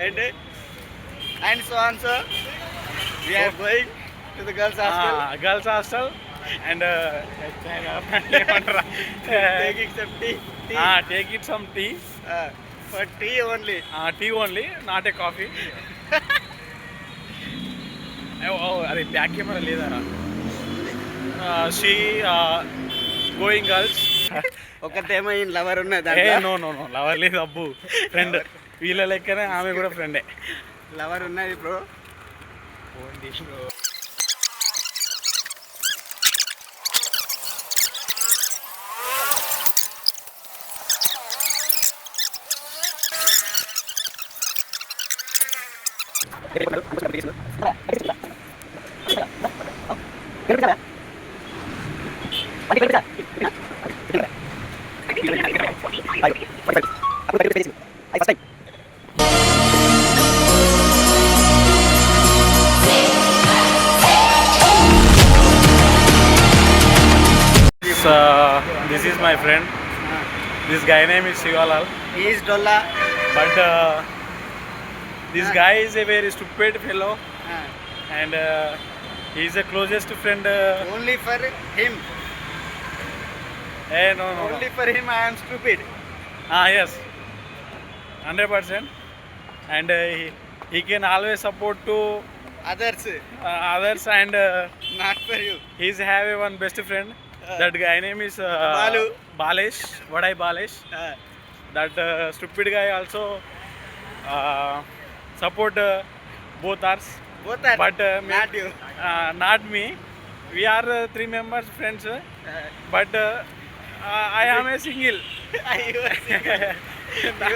And so on so we are going to the girls hostel. Girls hostel and Taking some tea. take it some tea. For tea only. Tea only, not a coffee. అరే back camera లేదారా she going girls ఒకటేమో ఈ lover ఉన్నది no lover లేదు అబ్బు friend వీళ్ళ లెక్కనే ఆమె కూడా ఫ్రెండే లవర్ ఉన్నది bro. This is my friend. This guy name is Shivalal. He is Dolla. But this guy is a very stupid fellow, and he is the closest friend. Only for him. No. Only for him I am stupid. Yes, 100%. And he can always support to Others, others, and not for you. he's have a one best friend. That guy name is Balu. Balesh. Vadai Balesh. That stupid guy also support both us. Both are But not you. not me. We are three members friends, but I am a single. You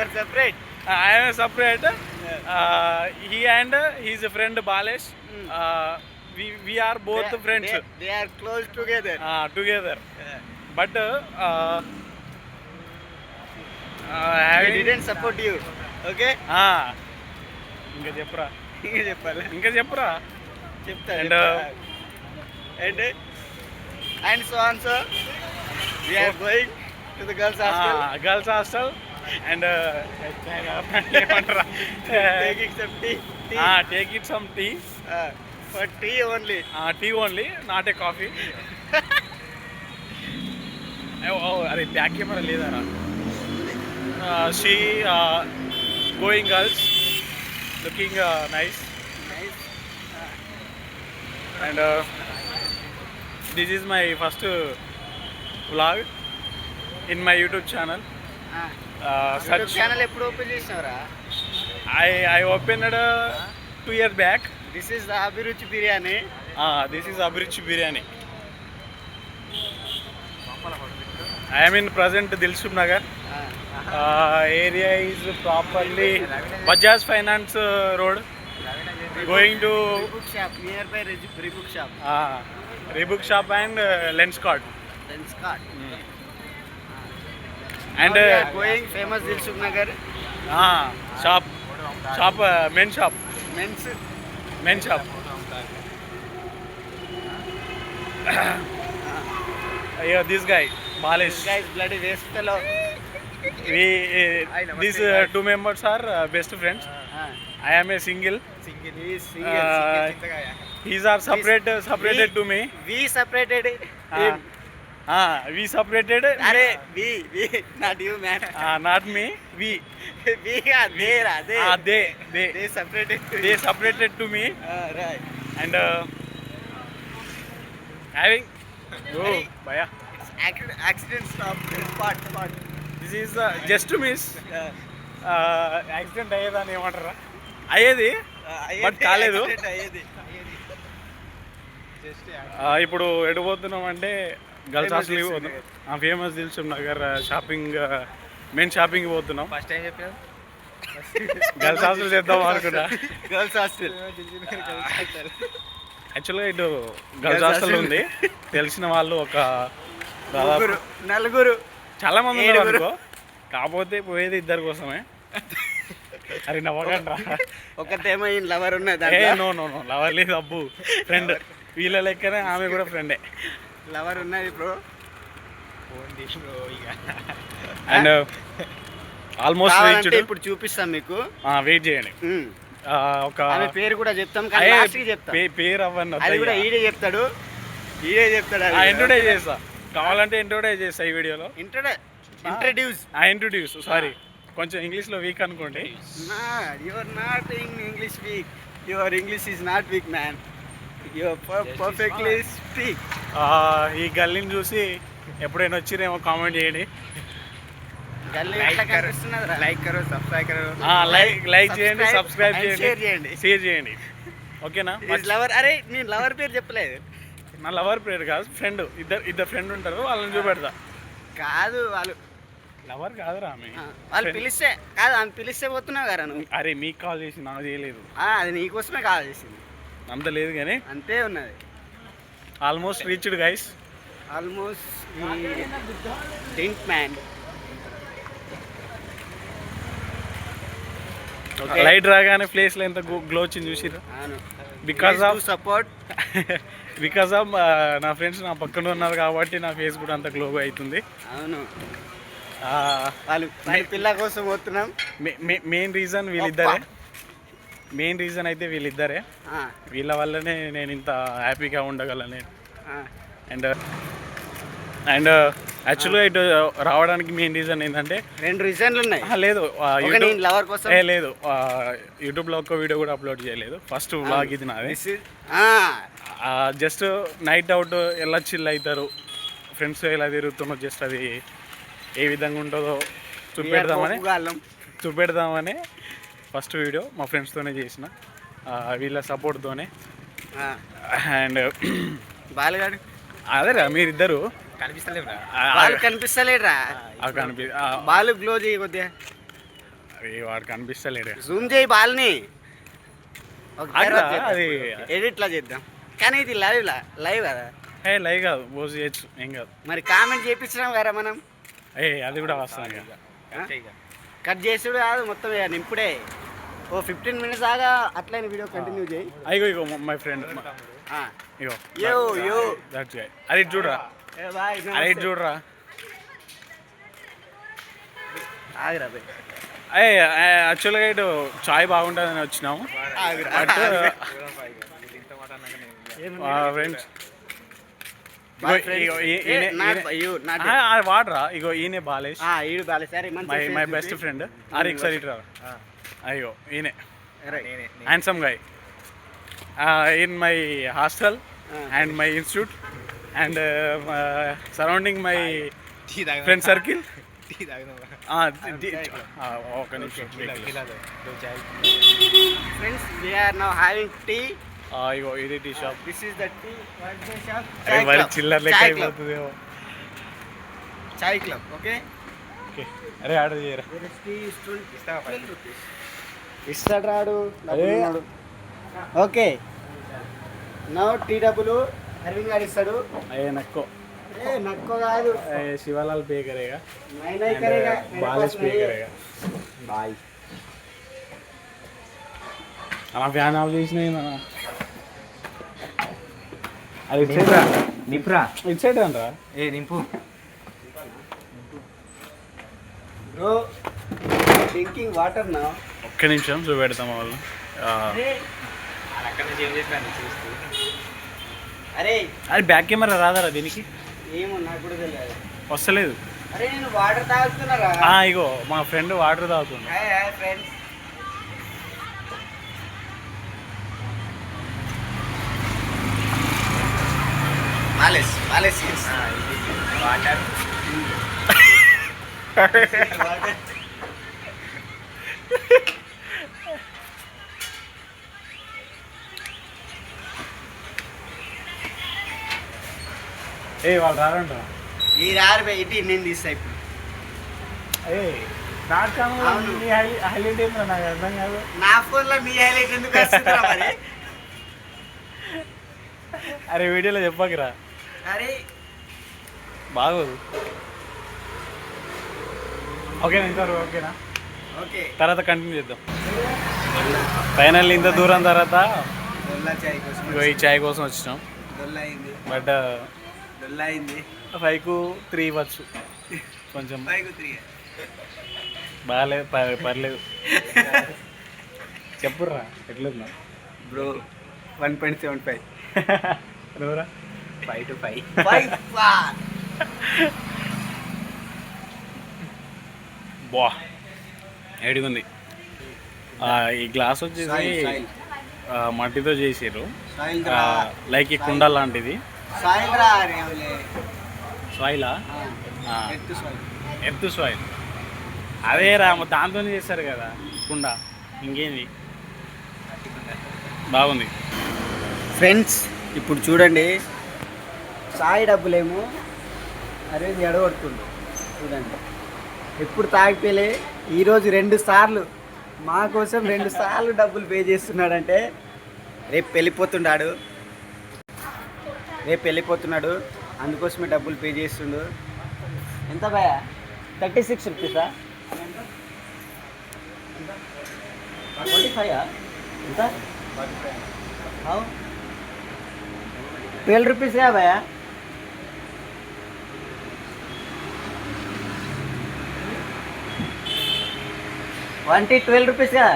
are separate. I am separate. He and his friend Balesh. We are both friends They are close together. together. But He having didn't support you. Okay? ఇంకా చెప్పరా ఇంకా చెప్పాలి. ఇంకా చెప్పరా చెప్తా. And and so on so we are going to the girls hostel. Girls hostel and Taking some tea. Take it some tea For tea only. Tea only not a coffee అరే back camera లేదారా she going girls looking nice Nice. And this is my first vlog in my YouTube channel YouTube channel ఎప్పుడు open చేసినావురా? I opened 2 years back. This is the Abhiruchi biryani. This is Abhiruchi Biryani. I am in present Dilshub Nagar. Area is properly Bajaj Finance Road. Going to Reebok shop, near by Reebok shop. Reebok shop and Lenskart. Lenskart. And Now we are going famous Dilshub Nagar. shop men's shop. Men's shop. Yeah, this guy Balesh. This guy is bloody waste fellow. These two members are best friends. I am a single. He is single. These are separated to me. We separated him. We separated. Are we not you man. Not me. We. We are they. They separated. they separated to me, Right. and having. Oh, bhaiya. Accident stop. Spot. This is just to miss. Accident అయ్యేదని ఏమంటారా అయ్యేది but కాలేదు. ఇప్పుడు ఎటు పోతున్నాం అంటే girls హాస్టల్కి పోతున్నాం. Famous Dilsukh Nagar shopping main షాపింగ్కి పోతున్నాం. ఫస్ట్ టైం చెప్పాను గర్ల్స్ హాస్టల్ చేద్దాం అనుకుంటా. గర్ల్స్ హాస్టల్ యాక్చువల్గా ఇటు గర్ల్స్ హాస్టల్ ఉంది. తెలిసిన వాళ్ళు ఒక దాదాపు నలుగురు చాలా మంది ఉన్నారు అనుకో. కాకపోతే పోయేది ఇద్దరి కోసమే. అరే నవ్వకండి రా. ఒకటేమో ఈ లవర్ ఉన్నది. నో లవర్ లేదు అబ్బు ఫ్రెండ్ వీళ్ళ లెక్కనే ఆమె కూడా ఫ్రెండే. లవర్ ఉన్నది బ్రో. అండ్ ఆల్మోస్ట్ కావాలంటే ఇప్పుడు చూపిస్తాం మీకు. వెయిట్ చేయండి. ఒక ఆమె పేరు కూడా చెప్తాం కానీ లాస్ట్కి చెప్తాం. పేరు అవ్వండి, అది కూడా ఈడే చెప్తాడు. ఇంట్రొడ్యూస్ చేస్తా, కావాలంటే ఇంట్రొడ్యూస్ చేస్తా ఈ వీడియోలో. ఇంట్రొడ్యూస్ సారీ, కొంచెం ఇంగ్లీష్లో వీక్ అనుకోండి. Your not English week, your English is not week man, your perfectly speak. ఈ గల్లీని చూసి ఎప్పుడైనా వచ్చిరేమో కామెంట్ చేయండి. లైక్ చేయండి, సబ్స్క్రైబ్ చేయండి, షేర్ చేయండి. ఓకేనా? అరే నేను లవర్ పేరు చెప్పలేదు. నా లవర్ పేరు కాదు, ఫ్రెండ్. ఇద్దరు ఫ్రెండ్ ఉంటారు, వాళ్ళని చూపెడతా. కాదు వాళ్ళు లవర్ కాదురా ఆమె. వాళ్ళు పిలిస్తే కాదు, ఆమె పిలిస్తే పోతున్నావు కదా నువ్వు. అరే మీకు కాల్ చేసి నాకు చేయలేదు. అది నీకోసమే కాల్ చేసింది. అంత లేదు కానీ అంతే ఉన్నది. Almost reached guys, almost DINK man. Light రాగానే ప్లేస్ లో ఎంత గ్లో వచ్చింది చూసిరా. Because of support, because of నా ఫ్రెండ్స్ నా పక్కన ఉన్నారు కాబట్టి నా ఫేస్ కూడా అంత గ్లో అవుతుంది. అవును, వాళ్ళు పిల్ల కోసం పోతున్నాం. మెయిన్ రీజన్ అయితే వీళ్ళిద్దరే. వీళ్ళ వల్లనే నేను ఇంత హ్యాపీగా ఉండగలను. అండ్ యాక్చువల్గా ఇటు రావడానికి మెయిన్ రీజన్ ఏంటంటే 2 రీజన్లు ఉన్నాయి. లేదు లవర్ కోసం లేదు, యూట్యూబ్లో ఒక్క వీడియో కూడా అప్లోడ్ చేయలేదు. ఫస్ట్ వ్లాగ్ ఇది నాది. జస్ట్ నైట్ అవుట్ ఎలా చిల్ అవుతారు ఫ్రెండ్స్, ఎలా తిరుగుతున్నారు, జస్ట్ అది ఏ విధంగా ఉంటుందో చూపెడదామని ఫస్ట్ వీడియో మా ఫ్రెండ్స్తోనే చేసిన, వీళ్ళ సపోర్ట్తోనే. అండ్ బాలుగాడు అదేరా మీరిద్దరు కనిపిస్తలేడురా. బాలు గ్లో చేయి కొద్దిగా, వాడు కనిపిస్తలేడు. జూమ్ చేయి బాల్ని, అది ఎడిట్లా చేద్దాం. కానీ ఇది లైవ్ కదా. లైవ్ కాదు, పోస్ట్ చేయొచ్చు, ఏం కాదు. మరి కామెంట్ చేయించినాం కదా మనం. అది కూడా వస్తాను, కట్ చేసుడు కాదు మొత్తం నింపుడే. 15 minutes దాకా అట్లనే వీడియో కంటిన్యూ చేయి. ఇగో మై ఫ్రెండ్, ఇగో దట్ గై. అది చూడరా, అది చూడరా. యాక్చువల్గా ఇటు చాయ్ బాగుంటుందని వచ్చినాము. ఫ్రెండ్స్ వాడరా, ఇగో ఈయనే బాలేష్, మై బెస్ట్ ఫ్రెండ్. అరే ఒకసారి ఇటు రా. అయ్యో ఈయనే handsome guy in my hostel and my institute and surrounding my friend circle. ఒక నిమిషం friends, we are now having tea. ఇగో ఇది tea shop. This is the tea. What's the shop? అరే మరి చిల్లర్ లెక్క అయిపోతుందేమో. చాయ్ క్లబ్. ఓకే, అరే ఆర్డర్ చేయరా. ఇస్తాడు రాడు. ఓకే, నో టీ డబ్బులు అరవింద్ గారు ఇస్తాడు. నక్కో నక్కో కాదు, శివలాల్ పే కరేగా, బాలేష్ పే కరేగా. బాయ్ అలా ఫ్యాన్ ఆఫ్ చేసిన అది ఇచ్చేదా నింపురా, ఇచ్చేటంరా. నింపు బ్రో, డ్రింకింగ్ వాటర్ నా. ఒక్క నిమిషం చూపెడతాం వాళ్ళు. అరే అది బ్యాక్ కెమెరా రాదారా దీనికి? ఏమో నాకు కూడా తెలియదు, వస్తలేదు. అరే నేను వాటర్ తాగుతున్నారా? ఇగో మా ఫ్రెండ్ వాటర్ తాగుతుంది. ఫ్రెండ్స్, వాటర్ వాళ్ళు రారంట. ఈ రారు ఇటు నేను తీస్తా ఇప్పుడు. హైలైట్ ఏంటో నాకు అర్థం కాదు. నా ఫోన్లో మీ హైలైట్ ఎందుకు వస్తుందిరా మరి? అరే వీడియోలో చెప్పకురా, అరే బాగోదు. ఓకేనా ఇంతవరకు? ఓకేనా, ఓకే. తర్వాత కంటిన్యూ చేద్దాం. ఫైనల్ ఇంత దూరం తర్వాత ఈ చాయ్ కోసం వచ్చినాం. బట్ 5కు 3 ఇవ్వచ్చు కొంచెం. బాగాలేదు పర్లేదు. చెప్పుర్రా ఎట్లుందా బ్రో 1.75 నువ్వురా 5 to 5. బా ఏడిగుంది. ఈ గ్లాస్ వచ్చేసి సాయిల్. మట్టితో చేసారు, సాయిల్ లైక్ ఈ కుండ లాంటిది. సాయిలా ఎర్త్ సాయిల్ అదే రా, దాంతో చేస్తారు కదా కుండ. ఇంకేంది బాగుంది. ఫ్రెండ్స్ ఇప్పుడు చూడండి, సాయి డబ్బులేమో అరే ఎడగొడుతుండు చూడండి. ఎప్పుడు తాగిపోలే ఈరోజు 2 సార్లు మా కోసం 2 సార్లు డబ్బులు పే చేస్తున్నాడంటే రేపు వెళ్ళిపోతున్నాడు, అందుకోసమే డబ్బులు పే చేస్తుండు. ఎంత భయ? 36 రూపీసా? 45 ఎంత? 12 రూపీస్ భయ. వంటి 12 రూపీస్ కదా?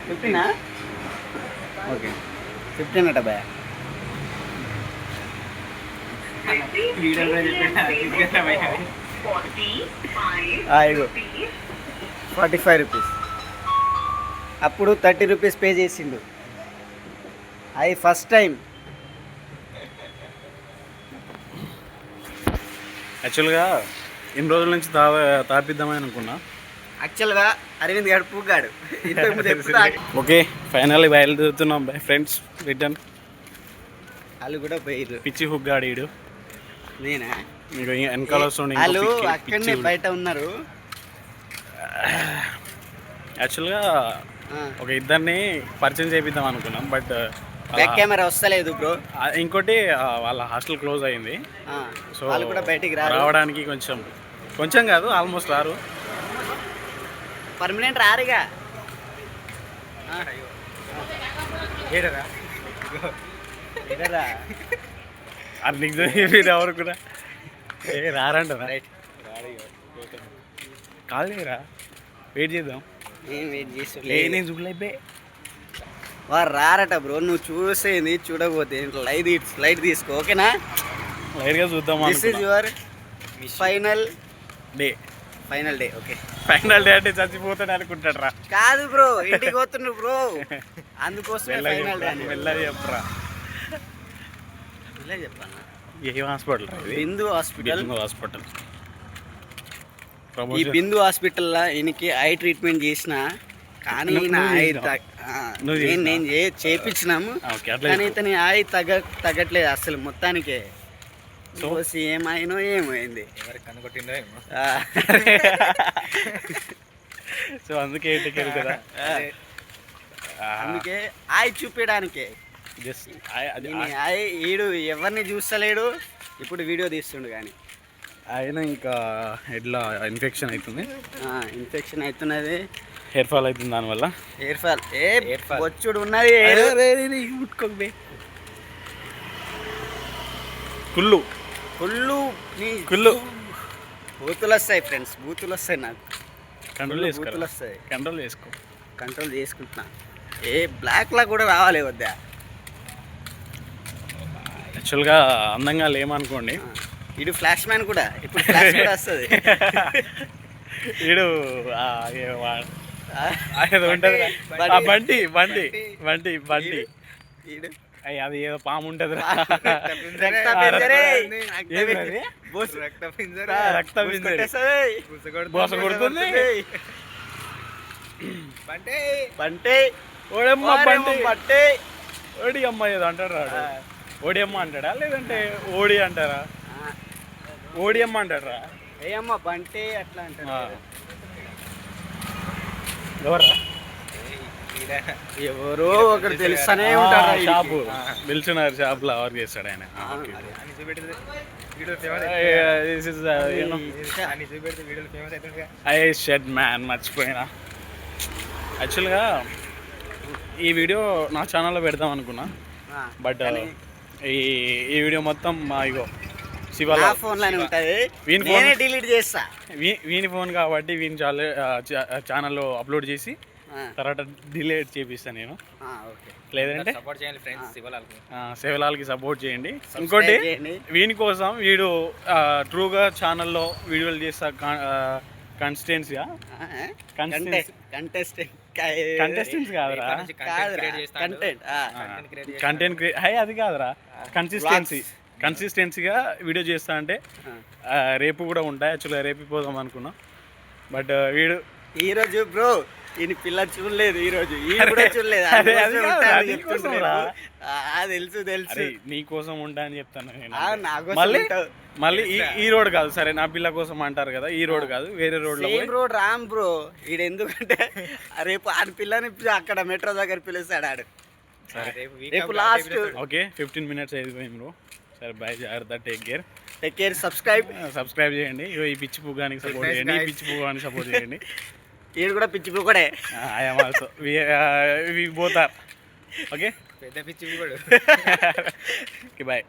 15 ఓకే 15 అట భయ. ఇగో 45 రూపీస్. అప్పుడు 30 రూపీస్ పే చేసిండు. అది ఫస్ట్ టైం. యాక్చువల్గా ఇన్ని రోజుల నుంచి తాపిద్దామని అనుకున్నా. యాక్చువల్గా అరవింద్ గారు పూగాడు. ఓకే ఫైనల్లీ బయలుదేరుతున్నాం బై ఫ్రెండ్స్ రిటర్న్. వాళ్ళు కూడా పోయిర్రు. పిచ్చి హుగ్గాడు ఈడు. నేనా? మీకు వెనకాల వస్తుండే వాళ్ళు అక్కడనే బయట ఉన్నారు. యాక్చువల్గా ఒక ఇద్దరిని పరిచయం చేపిద్దాం అనుకున్నాం, బట్ బ్యాక్ కెమెరా వస్తలేదు బ్రో. ఇంకోటి వాళ్ళ హాస్టల్ క్లోజ్ అయింది, సో వాళ్ళు కూడా బయటికి రావడానికి కొంచెం కాదు ఆల్మోస్ట్ రారు. పర్మనెంట్ రారుగా. అది నీకు ఎవరు కూడా రారంటారా? కాల్ చేయరా, వెయిట్ చేద్దాం. నేను చూడలేపే వారు రారట బ్రో. నువ్వు చూసేది చూడకపోతే లైట్ తీసుకో, ఓకేనా? లైట్గా చూద్దాం. This is your final day. Okay. Final day అంటే చచ్చిపోతాడు అనుకుంటాడు రా. కాదు బ్రో, ఇంటికి పోతుండ్రు బ్రో, అందుకోసమే ఫైనల్ డే. వెళ్ళది చెప్పరా. చెప్పాను. ఏ హాస్పిటల్? బిందు హాస్పిటల్. ఈ ప్రమోషన్ బిందు హాస్పిటల్లో ఈయనకి ఐ ట్రీట్మెంట్ చేసిన, కానీ నేను చేయించినాము, కానీ ఇతని ఐ తగ్గట్లేదు అసలు మొత్తానికే. ఏమైంది ఎవరికి కనుగొట్టిందో ఏమో. సో అందుకే టికెట్ కదా, అందుకే ఐ చూపించడానికే. జస్ట్ ఈడు ఎవరిని చూస్తలేడు, ఇప్పుడు వీడియో తీస్తుండు. కానీ ఆయన ఇంకా ఎట్లా ఇన్ఫెక్షన్ అవుతున్నది, హెయిర్ ఫాల్ అవుతుంది దానివల్ల. హెయిర్ ఫాల్ బొచ్చుడు ఉన్నది. కుళ్ళు బూతులు వస్తాయి ఫ్రెండ్స్, బూతులు వస్తాయి నాకు. కంట్రోల్ చేసుకుంటున్నా. బ్లాక్లా కూడా రావాలి వద్దా? యాక్చువల్గా అందంగా లేమనుకోండి, ఇడు ఫ్లాష్ మ్యాన్ కూడా, ఇప్పుడు ఫ్లాష్ కూడా వస్తుంది. ఈడు ఉంటుంది బండి అది ఏదో పాము ఉంటుంది, బోస కొడుతుంది. ఓడి అమ్మ ఏదో అంటాడు రాడు. ఓడి అమ్మ అంటాడా లేదంటే ఓడి అంటారా? ఓడి అమ్మ అంటారా? ఏ అమ్మ బంటే అట్లా అంటారు. ఎవరా? ఎవరో ఒకరు తెలుస్తానే ఉంటారు. షాపు బిల్చున్నారు, షాప్లో వర్క్ చేస్తాడు ఆయన. ఐ షెడ్ మ్యాన్ మర్చిపోయినా. యాక్చువల్గా ఈ వీడియో నా ఛానల్లో పెడదాం అనుకున్నా, బట్ ఈ వీడియో మొత్తం మా ఇగో శివలాల్. నా ఫోన్ లోనే ఉంటది, వీని ఫోన్ నేనే డిలీట్ చేస్తా. వీని ఫోన్ కాబట్టి వీని ఛానల్లో అప్లోడ్ చేసి తర్వాత డిలీట్ చేపిస్తాను నేను. ఓకే, లేదంటే సపోర్ట్ చేయండి ఫ్రెండ్స్ శివలాల్కి. శివలాల్కి సపోర్ట్ చేయండి. ఇంకోటి వీని కోసం వీడు ట్రూగా ఛానల్లో వీడియోలు చేస్తా కన్సిస్టెన్సీగా కంటెస్టెన్స్ కాదురా, కంటెంట్ అది కాదురా, కన్సిస్టెన్సీగా వీడియో చేస్తా అంటే రేపు కూడా ఉంటాయి. యాక్చువల్గా రేపు పోదాం అనుకున్నాం, బట్ వీడు ఈరోజు బ్రో ఈయన పిల్ల చూడలేదు, ఈరోజు చూడలేదు. తెలుసు నీ కోసం ఉంటా అని చెప్తాను నేను. మళ్ళీ మళ్ళీ ఈ రోడ్ కాదు, సరే నా పిల్ల కోసం అంటారు కదా, ఈ రోడ్ కాదు వేరే రోడ్ రోడ్ రామ్ బ్రో. ఈడ ఎందుకంటే రేపు ఆడ పిల్లని అక్కడ మెట్రో దగ్గర పిలుస్తాడు ఆడు. రేపు లాస్ట్. ఓకే 15 minutes అయిపోయింది బ్రో. సరే బాయ్, జాగ్రత్త, టేక్ కేర్. సబ్స్క్రైబ్ చేయండి. ఈ పిచ్చి పువ్వానికి సపోర్ట్ చేయండి, ఈ పిచ్చి పువ్వానికి సపోర్ట్ చేయండి. ఈడు కూడా పిచ్చి పువ్వు కూడా. I am also we both are. Okay, పెద్ద పిచ్చి కూడా. Okay bye.